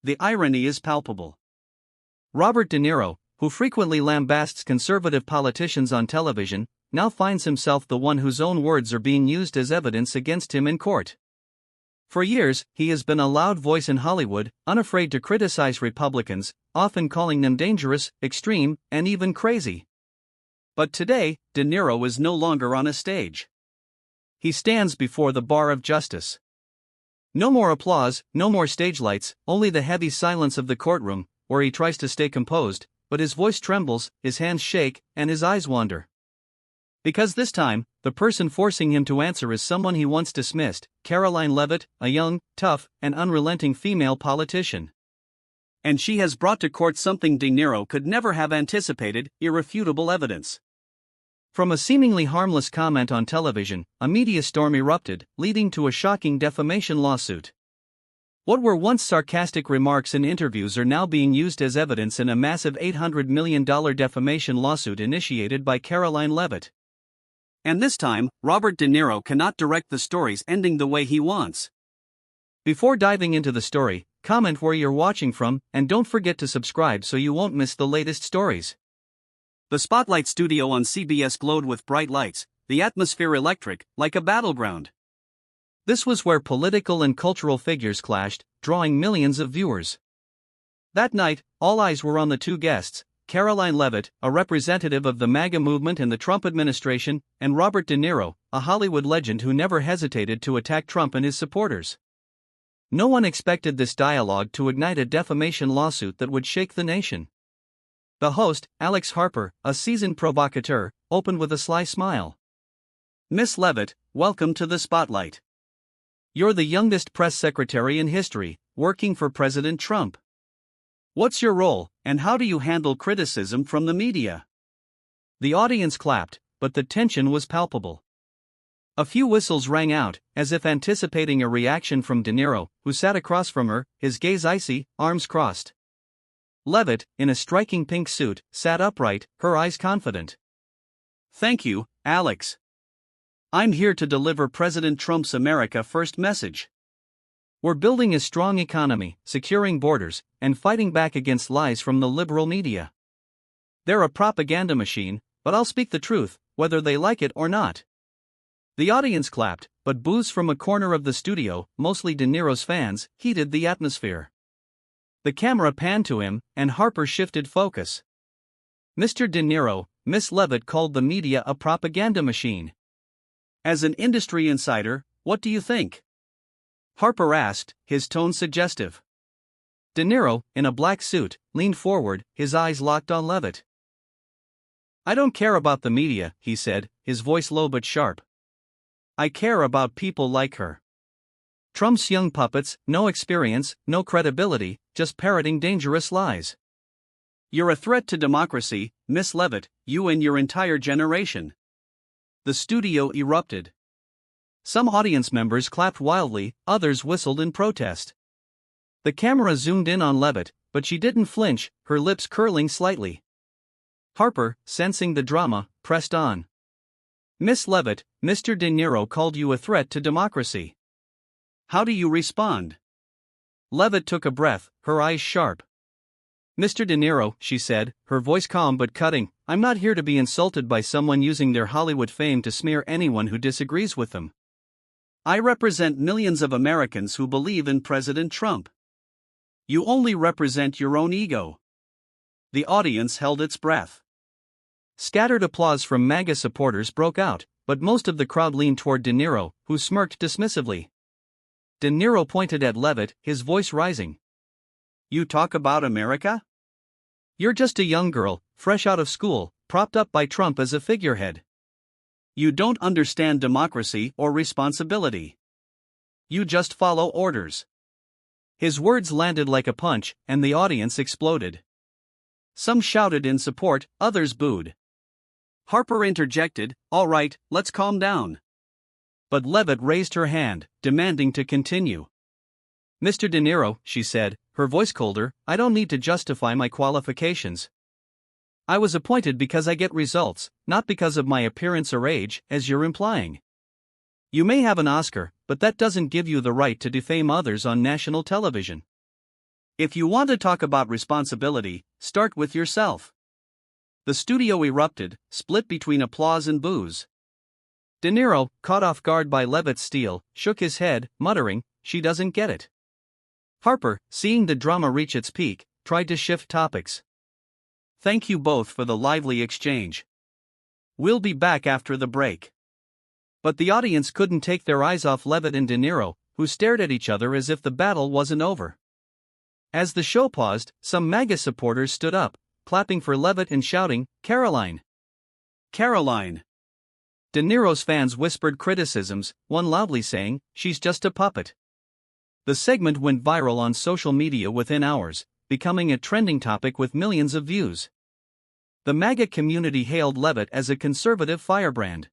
the irony is palpable. Robert De Niro, who frequently lambasts conservative politicians on television, now finds himself the one whose own words are being used as evidence against him in court. For years, he has been a loud voice in Hollywood, unafraid to criticize Republicans, often calling them dangerous, extreme, and even crazy. But today, De Niro is no longer on a stage. He stands before the bar of justice. No more applause, no more stage lights, only the heavy silence of the courtroom, where he tries to stay composed, but his voice trembles, his hands shake, and his eyes wander. Because this time, the person forcing him to answer is someone he once dismissed, Karoline Leavitt, a young, tough, and unrelenting female politician. And she has brought to court something De Niro could never have anticipated: irrefutable evidence. From a seemingly harmless comment on television, a media storm erupted, leading to a shocking defamation lawsuit. What were once sarcastic remarks in interviews are now being used as evidence in a massive $800 million defamation lawsuit initiated by Karoline Leavitt. And this time, Robert De Niro cannot direct the stories ending the way he wants. Before diving into the story, comment where you're watching from, and don't forget to subscribe so you won't miss the latest stories. The Spotlight studio on CBS glowed with bright lights, the atmosphere electric, like a battleground. This was where political and cultural figures clashed, drawing millions of viewers. That night, all eyes were on the two guests: Karoline Leavitt, a representative of the MAGA movement in the Trump administration, and Robert De Niro, a Hollywood legend who never hesitated to attack Trump and his supporters. No one expected this dialogue to ignite a defamation lawsuit that would shake the nation. The host, Alex Harper, a seasoned provocateur, opened with a sly smile. "Miss Leavitt, welcome to the spotlight. You're the youngest press secretary in history, working for President Trump. What's your role, and how do you handle criticism from the media?" The audience clapped, but the tension was palpable. A few whistles rang out, as if anticipating a reaction from De Niro, who sat across from her, his gaze icy, arms crossed. Leavitt, in a striking pink suit, sat upright, her eyes confident. "Thank you, Alex. I'm here to deliver President Trump's America First message. We're building a strong economy, securing borders, and fighting back against lies from the liberal media. They're a propaganda machine, but I'll speak the truth, whether they like it or not." The audience clapped, but boos from a corner of the studio, mostly De Niro's fans, heated the atmosphere. The camera panned to him, and Harper shifted focus. "Mr. De Niro, Miss Leavitt called the media a propaganda machine. As an industry insider, what do you think?" Harper asked, his tone suggestive. De Niro, in a black suit, leaned forward, his eyes locked on Leavitt. "I don't care about the media," he said, his voice low but sharp. "I care about people like her. Trump's young puppets, no experience, no credibility, just parroting dangerous lies. You're a threat to democracy, Miss Leavitt, you and your entire generation." The studio erupted. Some audience members clapped wildly, others whistled in protest. The camera zoomed in on Leavitt, but she didn't flinch, her lips curling slightly. Harper, sensing the drama, pressed on. "Miss Leavitt, Mr. De Niro called you a threat to democracy. How do you respond?" Leavitt took a breath, her eyes sharp. "Mr. De Niro," she said, her voice calm but cutting, "I'm not here to be insulted by someone using their Hollywood fame to smear anyone who disagrees with them. I represent millions of Americans who believe in President Trump. You only represent your own ego." The audience held its breath. Scattered applause from MAGA supporters broke out, but most of the crowd leaned toward De Niro, who smirked dismissively. De Niro pointed at Leavitt, his voice rising. "You talk about America? You're just a young girl, fresh out of school, propped up by Trump as a figurehead. You don't understand democracy or responsibility. You just follow orders." His words landed like a punch, and the audience exploded. Some shouted in support, others booed. Harper interjected, "All right, let's calm down." But Leavitt raised her hand, demanding to continue. "Mr. De Niro," she said, her voice colder, "I don't need to justify my qualifications. I was appointed because I get results, not because of my appearance or age, as you're implying. You may have an Oscar, but that doesn't give you the right to defame others on national television. If you want to talk about responsibility, start with yourself. The studio erupted, split between applause and boos. De Niro, caught off guard by Leavitt's steal, shook his head, muttering, "She doesn't get it." Harper, seeing the drama reach its peak, tried to shift topics. "Thank you both for the lively exchange. We'll be back after the break." But the audience couldn't take their eyes off Leavitt and De Niro, who stared at each other as if the battle wasn't over. As the show paused, some MAGA supporters stood up, clapping for Leavitt and shouting, "Karoline! Karoline!" De Niro's fans whispered criticisms, one loudly saying, "She's just a puppet." The segment went viral on social media within hours, becoming a trending topic with millions of views. The MAGA community hailed Leavitt as a conservative firebrand.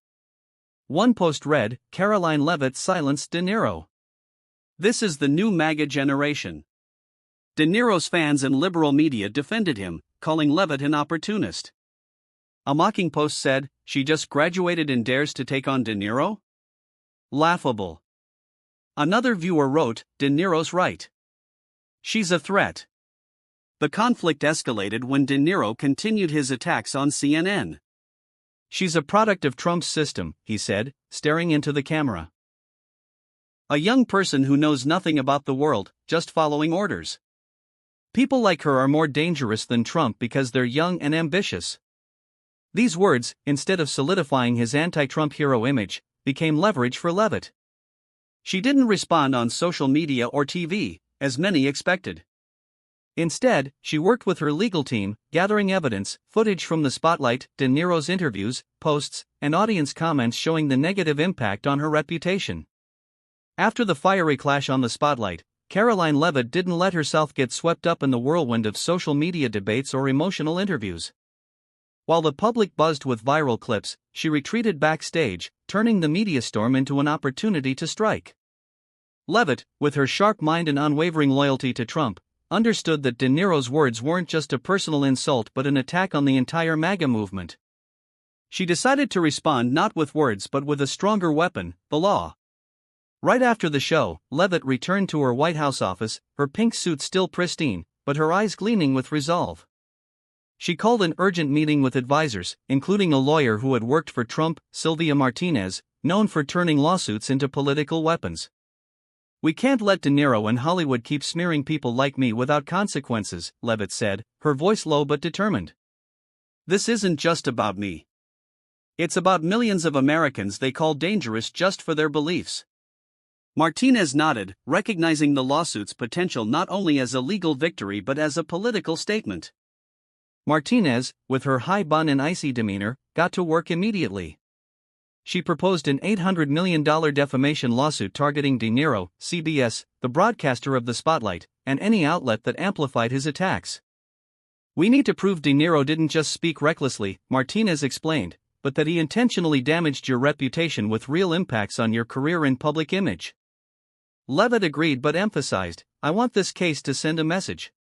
One post read, "Karoline Leavitt silenced De Niro. This is the new MAGA generation." De Niro's fans and liberal media defended him, calling Leavitt an opportunist. A mocking post said, "She just graduated and dares to take on De Niro? Laughable." Another viewer wrote, "De Niro's right. She's a threat." The conflict escalated when De Niro continued his attacks on CNN. "She's a product of Trump's system," he said, staring into the camera. "A young person who knows nothing about the world, just following orders. People like her are more dangerous than Trump because they're young and ambitious." These words, instead of solidifying his anti-Trump hero image, became leverage for Leavitt. She didn't respond on social media or TV, as many expected. Instead, she worked with her legal team, gathering evidence, footage from the spotlight, De Niro's interviews, posts, and audience comments showing the negative impact on her reputation. After the fiery clash on the spotlight, Karoline Leavitt didn't let herself get swept up in the whirlwind of social media debates or emotional interviews. While the public buzzed with viral clips, she retreated backstage, turning the media storm into an opportunity to strike. Leavitt, with her sharp mind and unwavering loyalty to Trump, understood that De Niro's words weren't just a personal insult but an attack on the entire MAGA movement. She decided to respond not with words but with a stronger weapon, the law. Right after the show, Leavitt returned to her White House office, her pink suit still pristine, but her eyes gleaming with resolve. She called an urgent meeting with advisors, including a lawyer who had worked for Trump, Sylvia Martinez, known for turning lawsuits into political weapons. "We can't let De Niro and Hollywood keep smearing people like me without consequences," Leavitt said, her voice low but determined. "This isn't just about me. It's about millions of Americans they call dangerous just for their beliefs." Martinez nodded, recognizing the lawsuit's potential not only as a legal victory but as a political statement. Martinez, with her high bun and icy demeanor, got to work immediately. She proposed an $800 million defamation lawsuit targeting De Niro, CBS, the broadcaster of the spotlight, and any outlet that amplified his attacks. "We need to prove De Niro didn't just speak recklessly," Martinez explained, "but that he intentionally damaged your reputation with real impacts on your career and public image." Leavitt agreed but emphasized, "I want this case to send a message.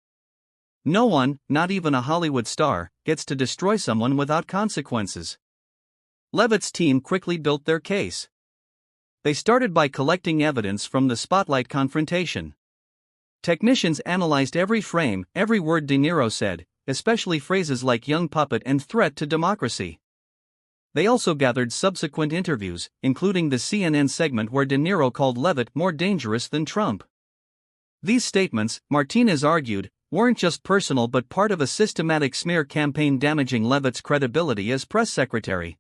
No one, not even a Hollywood star, gets to destroy someone without consequences." Leavitt's team quickly built their case. They started by collecting evidence from the spotlight confrontation. Technicians analyzed every frame, every word De Niro said, especially phrases like young puppet and threat to democracy. They also gathered subsequent interviews, including the CNN segment where De Niro called Leavitt more dangerous than Trump. These statements, Martinez argued, weren't just personal but part of a systematic smear campaign damaging Leavitt's credibility as press secretary.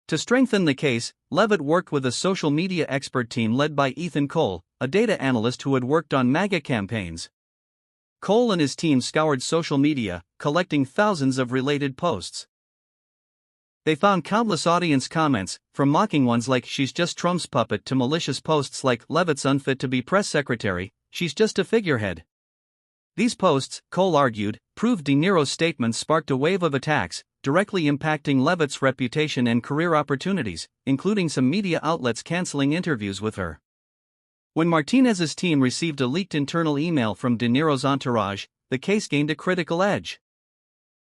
To strengthen the case, Leavitt worked with a social media expert team led by Ethan Cole, a data analyst who had worked on MAGA campaigns. Cole and his team scoured social media, collecting thousands of related posts. They found countless audience comments, from mocking ones like "she's just Trump's puppet" to malicious posts like "Leavitt's unfit to be press secretary, she's just a figurehead." These posts, Cole argued, proved De Niro's statements sparked a wave of attacks, directly impacting Leavitt's reputation and career opportunities, including some media outlets canceling interviews with her. When Martinez's team received a leaked internal email from De Niro's entourage, the case gained a critical edge.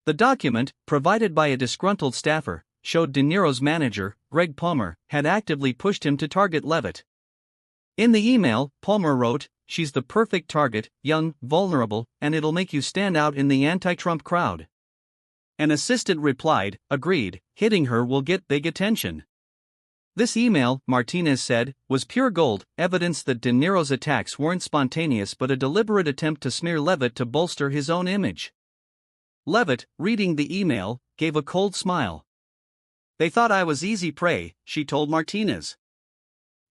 The document, provided by a disgruntled staffer, showed De Niro's manager, Greg Palmer, had actively pushed him to target Leavitt. In the email, Palmer wrote, she's the perfect target, young, vulnerable, and it'll make you stand out in the anti-Trump crowd. An assistant replied, agreed, hitting her will get big attention. This email, Martinez said, was pure gold, evidence that De Niro's attacks weren't spontaneous but a deliberate attempt to smear Leavitt to bolster his own image. Leavitt, reading the email, gave a cold smile. They thought I was easy prey, she told Martinez.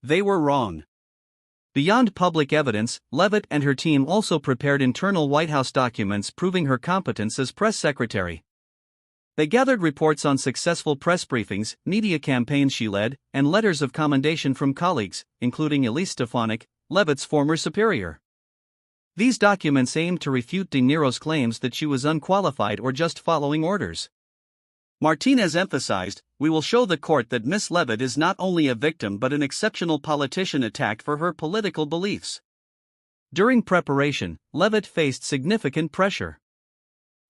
They were wrong. Beyond public evidence, Leavitt and her team also prepared internal White House documents proving her competence as press secretary. They gathered reports on successful press briefings, media campaigns she led, and letters of commendation from colleagues, including Elise Stefanik, Leavitt's former superior. These documents aimed to refute De Niro's claims that she was unqualified or just following orders. Martinez emphasized, "We will show the court that Miss Leavitt is not only a victim but an exceptional politician attacked for her political beliefs." During preparation, Leavitt faced significant pressure.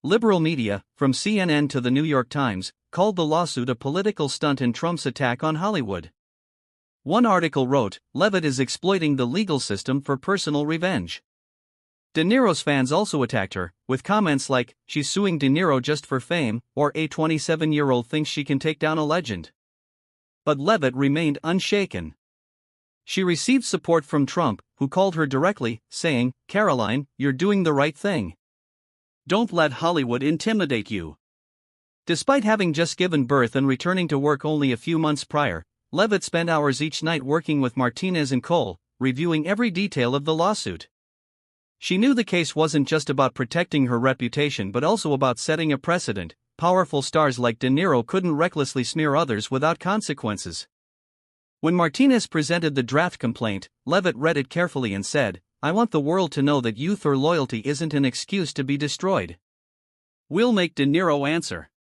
Liberal media, from CNN to the New York Times, called the lawsuit a political stunt in Trump's attack on Hollywood. One article wrote, "Leavitt is exploiting the legal system for personal revenge." De Niro's fans also attacked her, with comments like, "She's suing De Niro just for fame," or "A 27-year-old thinks she can take down a legend." But Leavitt remained unshaken. She received support from Trump, who called her directly, saying, "Karoline, you're doing the right thing. Don't let Hollywood intimidate you." Despite having just given birth and returning to work only a few months prior, Leavitt spent hours each night working with Martinez and Cole, reviewing every detail of the lawsuit. She knew the case wasn't just about protecting her reputation but also about setting a precedent. Powerful stars like De Niro couldn't recklessly smear others without consequences. When Martinez presented the draft complaint, Leavitt read it carefully and said, "I want the world to know that youth or loyalty isn't an excuse to be destroyed. We'll make De Niro answer."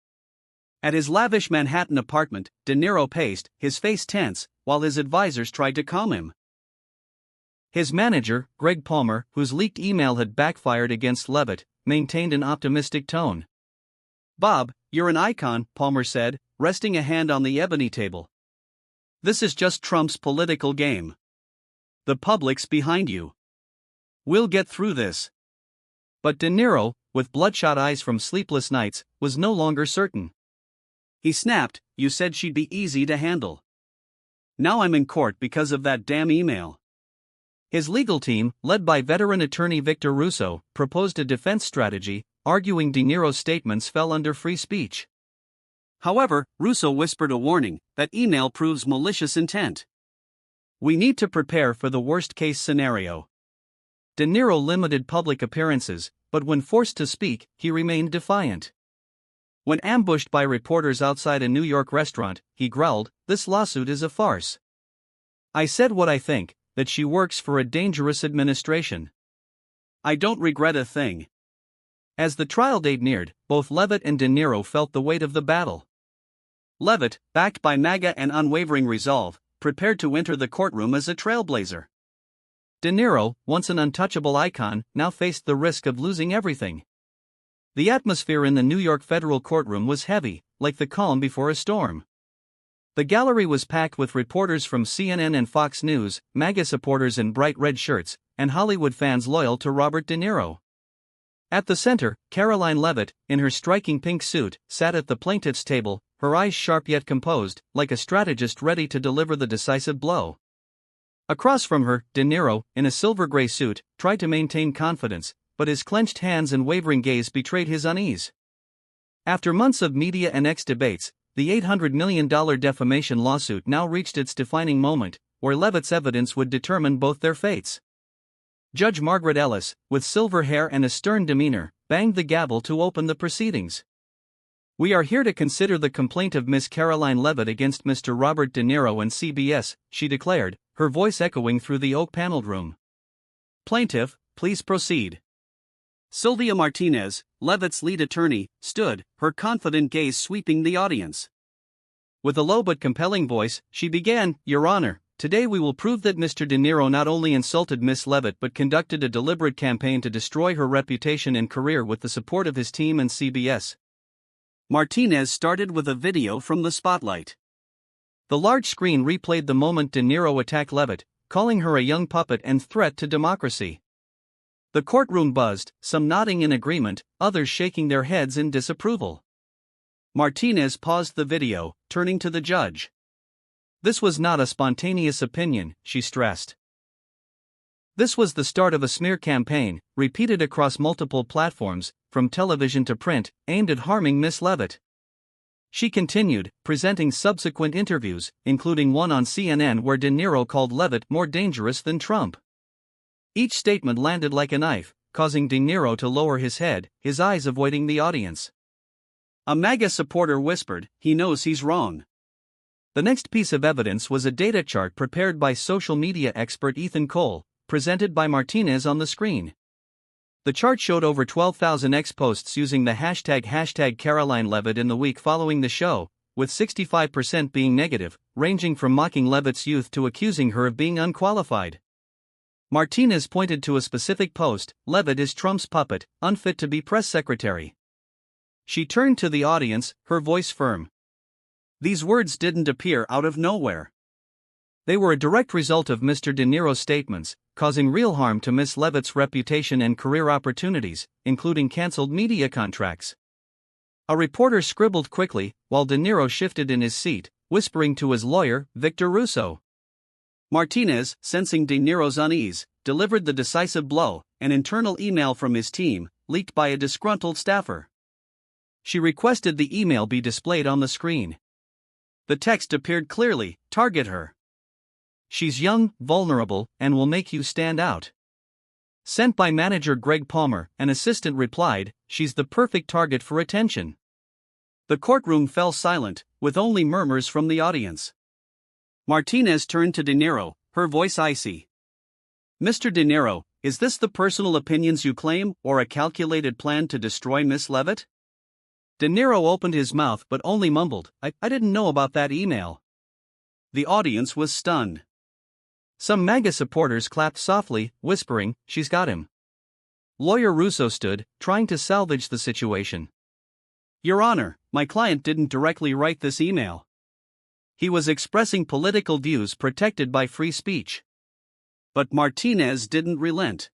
At his lavish Manhattan apartment, De Niro paced, his face tense, while his advisors tried to calm him. His manager, Greg Palmer, whose leaked email had backfired against Leavitt, maintained an optimistic tone. "Bob, you're an icon," Palmer said, resting a hand on the ebony table. "This is just Trump's political game. The public's behind you. We'll get through this." But De Niro, with bloodshot eyes from sleepless nights, was no longer certain. He snapped, "You said she'd be easy to handle. Now I'm in court because of that damn email." His legal team, led by veteran attorney Victor Russo, proposed a defense strategy, arguing De Niro's statements fell under free speech. However, Russo whispered a warning, "That email proves malicious intent. We need to prepare for the worst-case scenario." De Niro limited public appearances, but when forced to speak, he remained defiant. When ambushed by reporters outside a New York restaurant, he growled, "This lawsuit is a farce. I said what I think, that she works for a dangerous administration. I don't regret a thing." As the trial date neared, both Leavitt and De Niro felt the weight of the battle. Leavitt, backed by MAGA and unwavering resolve, prepared to enter the courtroom as a trailblazer. De Niro, once an untouchable icon, now faced the risk of losing everything. The atmosphere in the New York federal courtroom was heavy, like the calm before a storm. The gallery was packed with reporters from CNN and Fox News, MAGA supporters in bright red shirts, and Hollywood fans loyal to Robert De Niro. At the center, Karoline Leavitt, in her striking pink suit, sat at the plaintiff's table, her eyes sharp yet composed, like a strategist ready to deliver the decisive blow. Across from her, De Niro, in a silver-gray suit, tried to maintain confidence, but his clenched hands and wavering gaze betrayed his unease. After months of media and debates, the $800 million defamation lawsuit now reached its defining moment, where Leavitt's evidence would determine both their fates. Judge Margaret Ellis, with silver hair and a stern demeanor, banged the gavel to open the proceedings. "We are here to consider the complaint of Miss Karoline Leavitt against Mr. Robert De Niro and CBS," she declared, her voice echoing through the oak-paneled room. "Plaintiff, please proceed." Sylvia Martinez, Leavitt's lead attorney, stood, her confident gaze sweeping the audience. With a low but compelling voice, she began, "Your Honor, today we will prove that Mr. De Niro not only insulted Miss Leavitt but conducted a deliberate campaign to destroy her reputation and career with the support of his team and CBS." Martinez started with a video from the spotlight. The large screen replayed the moment De Niro attacked Leavitt, calling her a young puppet and threat to democracy. The courtroom buzzed, some nodding in agreement, others shaking their heads in disapproval. Martinez paused the video, turning to the judge. This was not a spontaneous opinion, she stressed. This was the start of a smear campaign, repeated across multiple platforms, from television to print, aimed at harming Miss Leavitt. She continued, presenting subsequent interviews, including one on CNN where De Niro called Leavitt more dangerous than Trump. Each statement landed like a knife, causing De Niro to lower his head, his eyes avoiding the audience. A MAGA supporter whispered, "He knows he's wrong." The next piece of evidence was a data chart prepared by social media expert Ethan Cole, presented by Martinez on the screen. The chart showed over 12,000 ex-posts using the hashtag Karoline Leavitt in the week following the show, with 65% being negative, ranging from mocking Leavitt's youth to accusing her of being unqualified. Martinez pointed to a specific post, "Leavitt is Trump's puppet, unfit to be press secretary." She turned to the audience, her voice firm. These words didn't appear out of nowhere. They were a direct result of Mr. De Niro's statements, causing real harm to Miss Leavitt's reputation and career opportunities, including cancelled media contracts. A reporter scribbled quickly, while De Niro shifted in his seat, whispering to his lawyer, Victor Russo. Martinez, sensing De Niro's unease, delivered the decisive blow, an internal email from his team, leaked by a disgruntled staffer. She requested the email be displayed on the screen. The text appeared clearly, "Target her. She's young, vulnerable, and will make you stand out." Sent by manager Greg Palmer, an assistant replied, "She's the perfect target for attention." The courtroom fell silent, with only murmurs from the audience. Martinez turned to De Niro, her voice icy. "Mr. De Niro, is this the personal opinions you claim, or a calculated plan to destroy Miss Leavitt?" De Niro opened his mouth but only mumbled, I didn't know about that email." The audience was stunned. Some MAGA supporters clapped softly, whispering, "She's got him." Lawyer Russo stood, trying to salvage the situation. "Your Honor, my client didn't directly write this email. He was expressing political views protected by free speech." But Martinez didn't relent.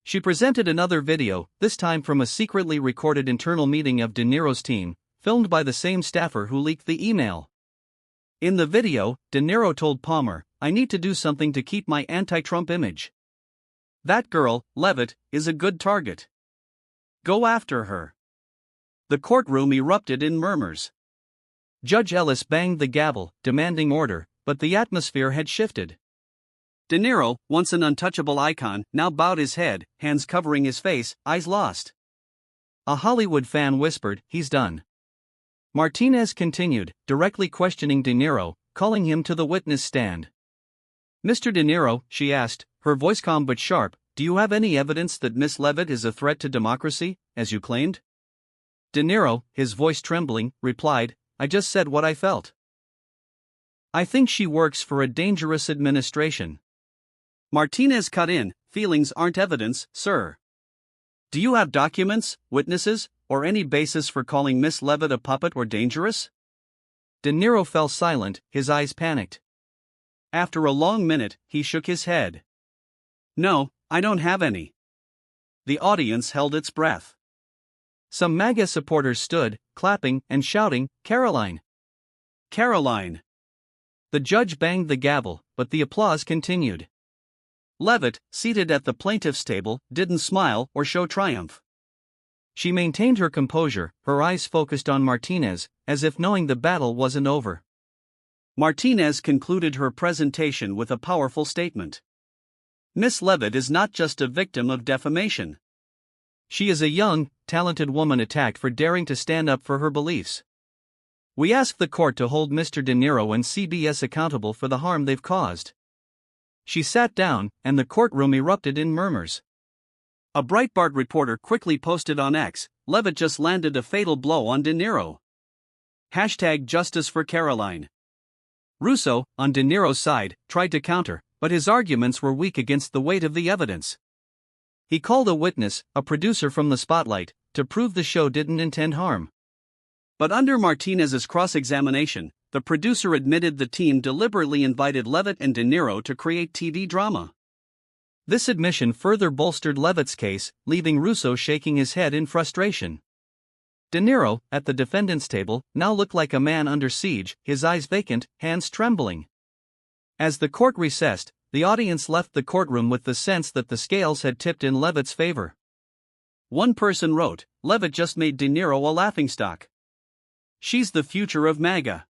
She presented another video, this time from a secretly recorded internal meeting of De Niro's team, filmed by the same staffer who leaked the email. In the video, De Niro told Palmer, "I need to do something to keep my anti-Trump image. That girl, Leavitt, is a good target. Go after her." The courtroom erupted in murmurs. Judge Ellis banged the gavel, demanding order, but the atmosphere had shifted. De Niro, once an untouchable icon, now bowed his head, hands covering his face, eyes lost. A Hollywood fan whispered, "He's done." Martinez continued, directly questioning De Niro, calling him to the witness stand. "Mr. De Niro," she asked, her voice calm but sharp, "do you have any evidence that Miss Leavitt is a threat to democracy, as you claimed?" De Niro, his voice trembling, replied, "I just said what I felt. I think she works for a dangerous administration." Martinez cut in, "Feelings aren't evidence, sir. Do you have documents, witnesses, or any basis for calling Miss Leavitt a puppet or dangerous?" De Niro fell silent, his eyes panicked. After a long minute, he shook his head. "No, I don't have any." The audience held its breath. Some MAGA supporters stood, clapping and shouting, "Karoline! Karoline!" The judge banged the gavel, but the applause continued. Leavitt, seated at the plaintiff's table, didn't smile or show triumph. She maintained her composure, her eyes focused on Martinez, as if knowing the battle wasn't over. Martinez concluded her presentation with a powerful statement. Miss Leavitt is not just a victim of defamation. She is a young, talented woman attacked for daring to stand up for her beliefs. We ask the court to hold Mr. De Niro and CBS accountable for the harm they've caused. She sat down, and the courtroom erupted in murmurs. A Breitbart reporter quickly posted on X, "Leavitt just landed a fatal blow on De Niro. Hashtag justice for Karoline." Russo, on De Niro's side, tried to counter, but his arguments were weak against the weight of the evidence. He called a witness, a producer from the spotlight, to prove the show didn't intend harm. But under Martinez's cross-examination, the producer admitted the team deliberately invited Leavitt and De Niro to create TV drama. This admission further bolstered Leavitt's case, leaving Russo shaking his head in frustration. De Niro, at the defendant's table, now looked like a man under siege, his eyes vacant, hands trembling. As the court recessed, the audience left the courtroom with the sense that the scales had tipped in Leavitt's favor. One person wrote, "Leavitt just made De Niro a laughingstock. She's the future of MAGA."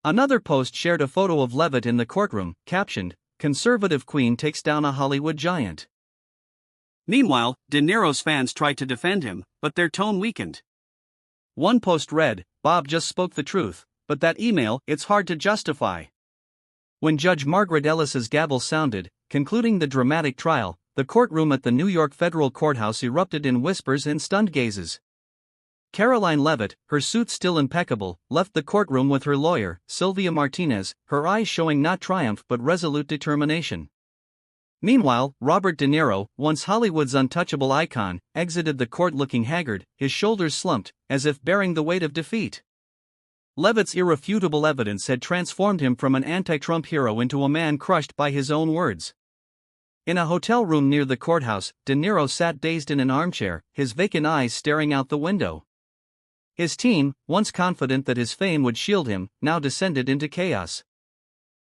Another post shared a photo of Leavitt in the courtroom, captioned, "Conservative Queen takes down a Hollywood giant." Meanwhile, De Niro's fans tried to defend him, but their tone weakened. One post read, "Bob just spoke the truth, but that email, it's hard to justify." When Judge Margaret Ellis's gavel sounded, concluding the dramatic trial, the courtroom at the New York federal courthouse erupted in whispers and stunned gazes. Karoline Leavitt, her suit still impeccable, left the courtroom with her lawyer, Sylvia Martinez, her eyes showing not triumph but resolute determination. Meanwhile, Robert De Niro, once Hollywood's untouchable icon, exited the court looking haggard, his shoulders slumped, as if bearing the weight of defeat. Leavitt's irrefutable evidence had transformed him from an anti-Trump hero into a man crushed by his own words. In a hotel room near the courthouse, De Niro sat dazed in an armchair, his vacant eyes staring out the window. His team, once confident that his fame would shield him, now descended into chaos.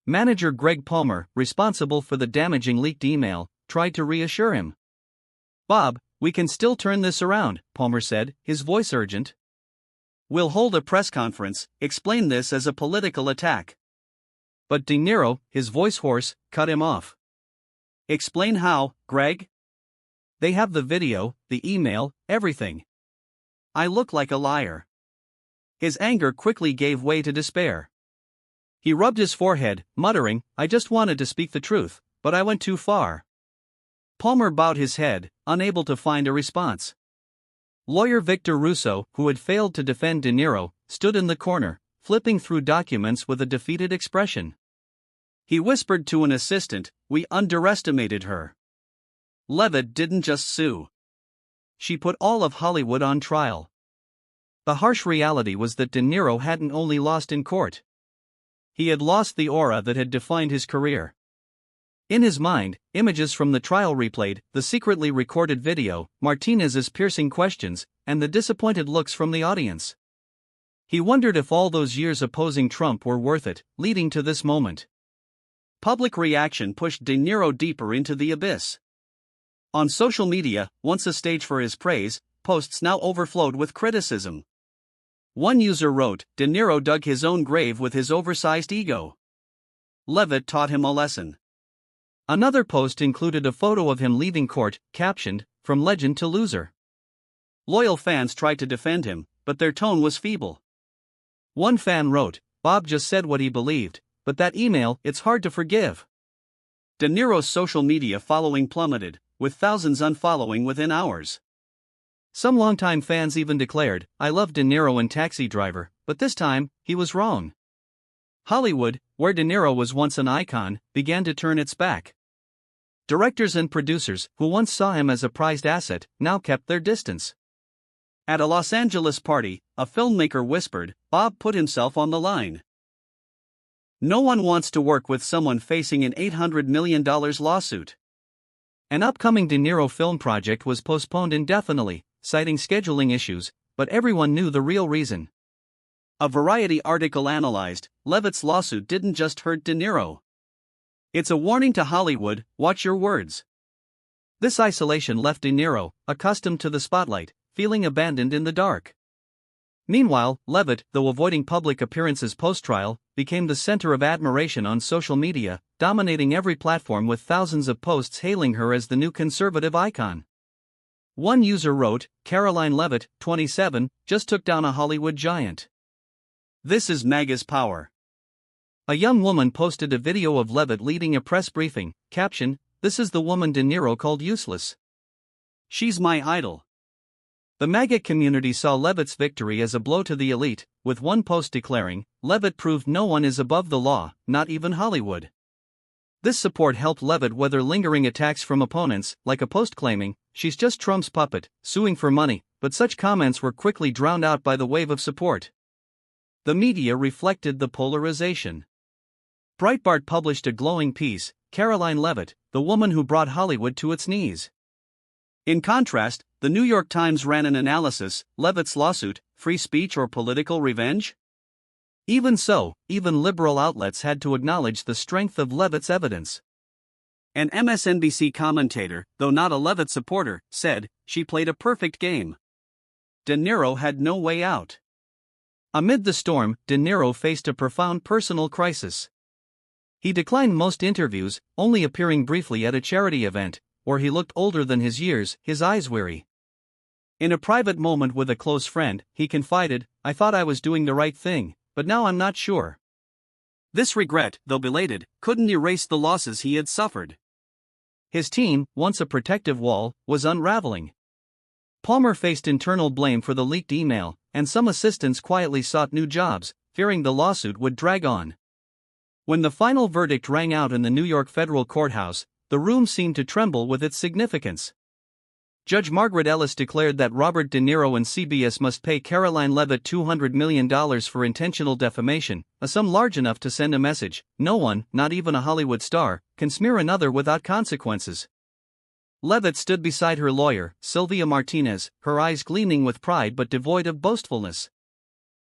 Manager Greg Palmer, responsible for the damaging leaked email, tried to reassure him. "Bob, we can still turn this around," Palmer said, his voice urgent. "We'll hold a press conference, explain this as a political attack." But De Niro, his voice hoarse, cut him off. "Explain how, Greg? They have the video, the email, everything. I look like a liar." His anger quickly gave way to despair. He rubbed his forehead, muttering, "I just wanted to speak the truth, but I went too far." Palmer bowed his head, unable to find a response. Lawyer Victor Russo, who had failed to defend De Niro, stood in the corner, flipping through documents with a defeated expression. He whispered to an assistant, "We underestimated her. Leavitt didn't just sue. She put all of Hollywood on trial." The harsh reality was that De Niro hadn't only lost in court. He had lost the aura that had defined his career. In his mind, images from the trial replayed, the secretly recorded video, Martinez's piercing questions, and the disappointed looks from the audience. He wondered if all those years opposing Trump were worth it, leading to this moment. Public reaction pushed De Niro deeper into the abyss. On social media, once a stage for his praise, posts now overflowed with criticism. One user wrote, "De Niro dug his own grave with his oversized ego. Leavitt taught him a lesson." Another post included a photo of him leaving court, captioned, "From legend to loser." Loyal fans tried to defend him, but their tone was feeble. One fan wrote, "Bob just said what he believed, but that email, it's hard to forgive." De Niro's social media following plummeted, with thousands unfollowing within hours. Some longtime fans even declared, "I love De Niro in Taxi Driver, but this time, he was wrong." Hollywood, where De Niro was once an icon, began to turn its back. Directors and producers, who once saw him as a prized asset, now kept their distance. At a Los Angeles party, a filmmaker whispered, "Bob put himself on the line. No one wants to work with someone facing an $800 million lawsuit." An upcoming De Niro film project was postponed indefinitely, citing scheduling issues, but everyone knew the real reason. A Variety article analyzed, Leavitt's lawsuit didn't just hurt De Niro. It's a warning to Hollywood, watch your words. This isolation left De Niro, accustomed to the spotlight, feeling abandoned in the dark. Meanwhile, Leavitt, though avoiding public appearances post-trial, became the center of admiration on social media, dominating every platform with thousands of posts hailing her as the new conservative icon. One user wrote, "Karoline Leavitt, 27, just took down a Hollywood giant. This is MAGA's power." A young woman posted a video of Leavitt leading a press briefing, captioned, "This is the woman De Niro called useless. She's my idol." The MAGA community saw Leavitt's victory as a blow to the elite, with one post declaring, "Leavitt proved no one is above the law, not even Hollywood." This support helped Leavitt weather lingering attacks from opponents, like a post claiming, "She's just Trump's puppet, suing for money," but such comments were quickly drowned out by the wave of support. The media reflected the polarization. Breitbart published a glowing piece, Karoline Leavitt, the woman who brought Hollywood to its knees. In contrast, the New York Times ran an analysis, Leavitt's lawsuit, free speech or political revenge? Even so, even liberal outlets had to acknowledge the strength of Leavitt's evidence. An MSNBC commentator, though not a Leavitt supporter, said, "She played a perfect game. De Niro had no way out." Amid the storm, De Niro faced a profound personal crisis. He declined most interviews, only appearing briefly at a charity event, where he looked older than his years, his eyes weary. In a private moment with a close friend, he confided, "I thought I was doing the right thing, but now I'm not sure." This regret, though belated, couldn't erase the losses he had suffered. His team, once a protective wall, was unraveling. Palmer faced internal blame for the leaked email, and some assistants quietly sought new jobs, fearing the lawsuit would drag on. When the final verdict rang out in the New York federal courthouse, the room seemed to tremble with its significance. Judge Margaret Ellis declared that Robert De Niro and CBS must pay Karoline Leavitt $200 million for intentional defamation, a sum large enough to send a message: no one, not even a Hollywood star, can smear another without consequences. Leavitt stood beside her lawyer, Sylvia Martinez, her eyes gleaming with pride but devoid of boastfulness.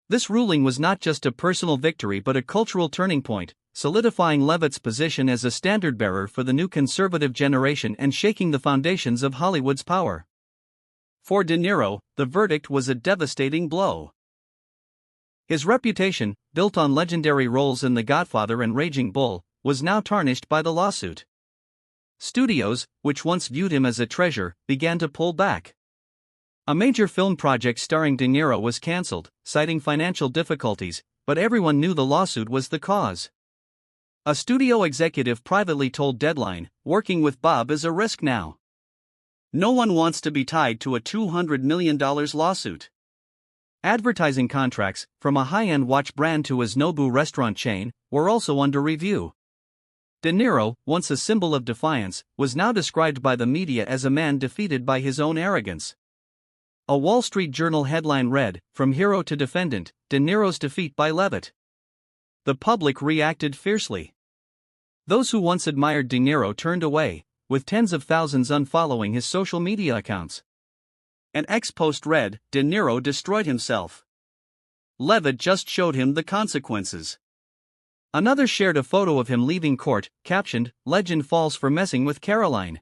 This ruling was not just a personal victory but a cultural turning point, solidifying Leavitt's position as a standard-bearer for the new conservative generation and shaking the foundations of Hollywood's power. For De Niro, the verdict was a devastating blow. His reputation, built on legendary roles in The Godfather and Raging Bull, was now tarnished by the lawsuit. Studios, which once viewed him as a treasure, began to pull back. A major film project starring De Niro was cancelled, citing financial difficulties, but everyone knew the lawsuit was the cause. A studio executive privately told Deadline, "Working with Bob is a risk now. No one wants to be tied to a $200 million lawsuit." Advertising contracts, from a high-end watch brand to his Nobu restaurant chain, were also under review. De Niro, once a symbol of defiance, was now described by the media as a man defeated by his own arrogance. A Wall Street Journal headline read, "From hero to defendant, De Niro's defeat by Leavitt." The public reacted fiercely. Those who once admired De Niro turned away, with tens of thousands unfollowing his social media accounts. An ex-post read, "De Niro destroyed himself. Leavitt just showed him the consequences." Another shared a photo of him leaving court, captioned, "Legend falls for messing with Karoline."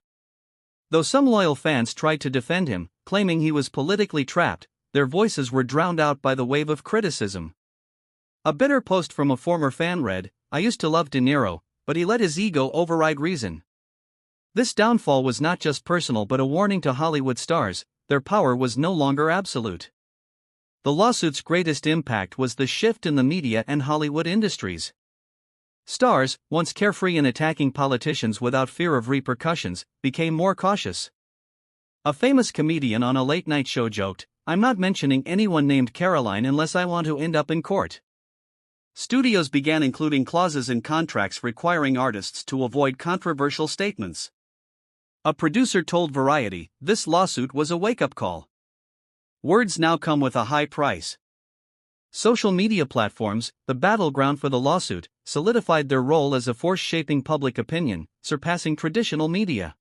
Though some loyal fans tried to defend him, claiming he was politically trapped, their voices were drowned out by the wave of criticism. A bitter post from a former fan read, "I used to love De Niro, but he let his ego override reason." This downfall was not just personal but a warning to Hollywood stars: their power was no longer absolute. The lawsuit's greatest impact was the shift in the media and Hollywood industries. Stars, once carefree and attacking politicians without fear of repercussions, became more cautious. A famous comedian on a late-night show joked, "I'm not mentioning anyone named Karoline unless I want to end up in court." Studios began including clauses in contracts requiring artists to avoid controversial statements. A producer told Variety, "This lawsuit was a wake-up call. Words now come with a high price." Social media platforms, the battleground for the lawsuit, solidified their role as a force shaping public opinion, surpassing traditional media.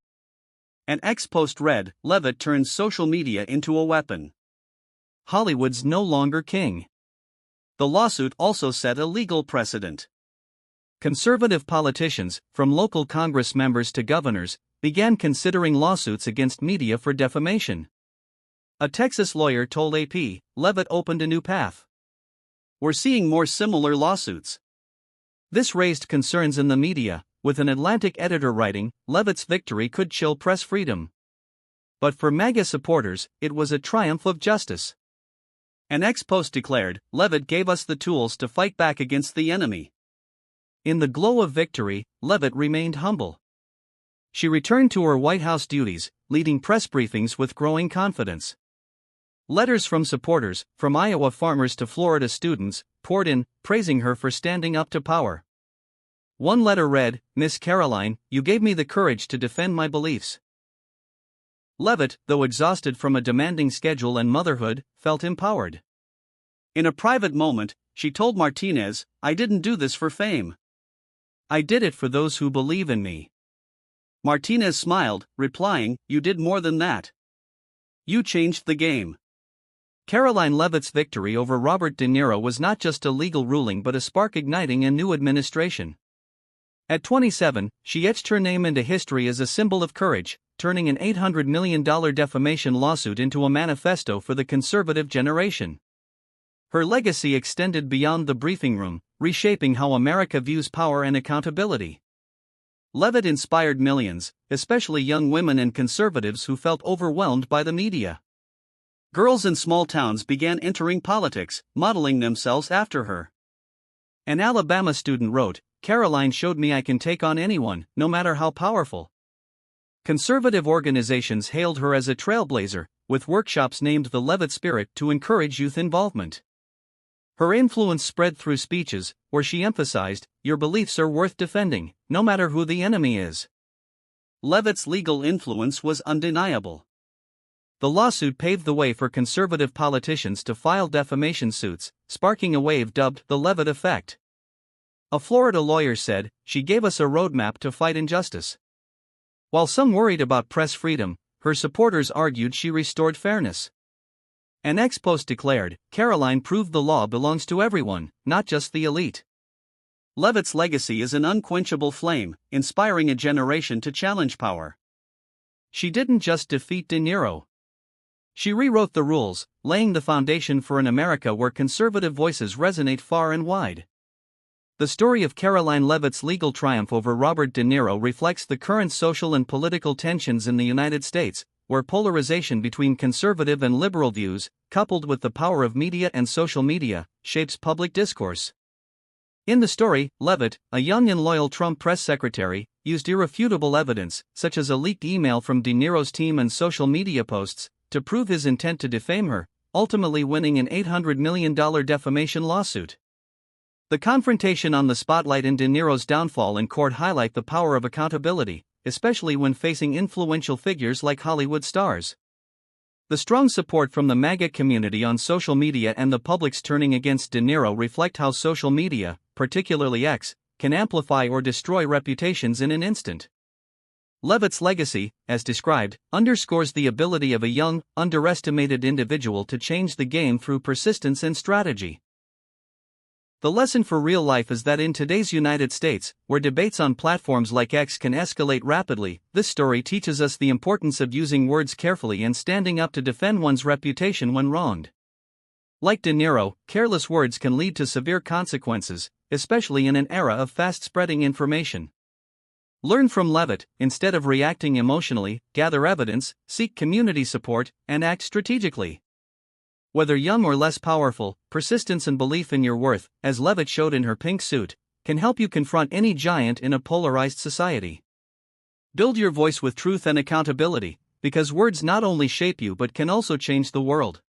An ex-post read, "Leavitt turns social media into a weapon. Hollywood's no longer king." The lawsuit also set a legal precedent. Conservative politicians, from local Congress members to governors, began considering lawsuits against media for defamation. A Texas lawyer told AP, "Leavitt opened a new path. We're seeing more similar lawsuits." This raised concerns in the media, with an Atlantic editor writing, "Leavitt's victory could chill press freedom." But for MAGA supporters, it was a triumph of justice. An ex-post declared, "Leavitt gave us the tools to fight back against the enemy." In the glow of victory, Leavitt remained humble. She returned to her White House duties, leading press briefings with growing confidence. Letters from supporters, from Iowa farmers to Florida students, poured in, praising her for standing up to power. One letter read, "Miss Karoline, you gave me the courage to defend my beliefs." Leavitt, though exhausted from a demanding schedule and motherhood, felt empowered. In a private moment, she told Martinez, "I didn't do this for fame. I did it for those who believe in me." Martinez smiled, replying, "You did more than that. You changed the game." Karoline Leavitt's victory over Robert De Niro was not just a legal ruling but a spark igniting a new administration. At 27, she etched her name into history as a symbol of courage, turning an $800 million defamation lawsuit into a manifesto for the conservative generation. Her legacy extended beyond the briefing room, reshaping how America views power and accountability. Leavitt inspired millions, especially young women and conservatives who felt overwhelmed by the media. Girls in small towns began entering politics, modeling themselves after her. An Alabama student wrote, "Karoline showed me I can take on anyone, no matter how powerful." Conservative organizations hailed her as a trailblazer, with workshops named the Leavitt Spirit to encourage youth involvement. Her influence spread through speeches, where she emphasized, "Your beliefs are worth defending, no matter who the enemy is." Leavitt's legal influence was undeniable. The lawsuit paved the way for conservative politicians to file defamation suits, sparking a wave dubbed the Leavitt effect. A Florida lawyer said, "She gave us a roadmap to fight injustice." While some worried about press freedom, her supporters argued she restored fairness. An ex-post declared, "Karoline proved the law belongs to everyone, not just the elite." Leavitt's legacy is an unquenchable flame, inspiring a generation to challenge power. She didn't just defeat De Niro. She rewrote the rules, laying the foundation for an America where conservative voices resonate far and wide. The story of Karoline Leavitt's legal triumph over Robert De Niro reflects the current social and political tensions in the United States, where polarization between conservative and liberal views, coupled with the power of media and social media, shapes public discourse. In the story, Leavitt, a young and loyal Trump press secretary, used irrefutable evidence, such as a leaked email from De Niro's team and social media posts, to prove his intent to defame her, ultimately winning an $800 million defamation lawsuit. The confrontation on the spotlight and De Niro's downfall in court highlight the power of accountability, especially when facing influential figures like Hollywood stars. The strong support from the MAGA community on social media and the public's turning against De Niro reflect how social media, particularly X, can amplify or destroy reputations in an instant. Leavitt's legacy, as described, underscores the ability of a young, underestimated individual to change the game through persistence and strategy. The lesson for real life is that in today's United States, where debates on platforms like X can escalate rapidly, this story teaches us the importance of using words carefully and standing up to defend one's reputation when wronged. Like De Niro, careless words can lead to severe consequences, especially in an era of fast-spreading information. Learn from Leavitt. Instead of reacting emotionally, gather evidence, seek community support, and act strategically. Whether young or less powerful, persistence and belief in your worth, as Leavitt showed in her pink suit, can help you confront any giant in a polarized society. Build your voice with truth and accountability, because words not only shape you but can also change the world.